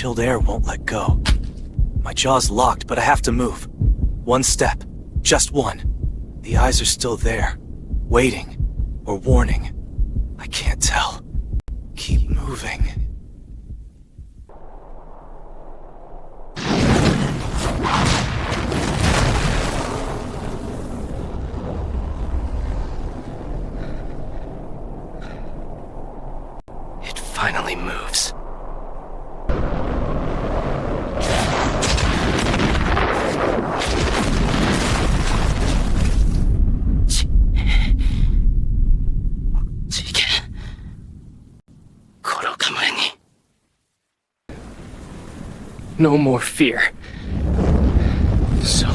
chilled air won't let go. My jaw's locked, but I have to move. One step. Just one. The eyes are still there. Waiting. Or warning. I can't tell. Keep moving. It finally moves. No more fear. So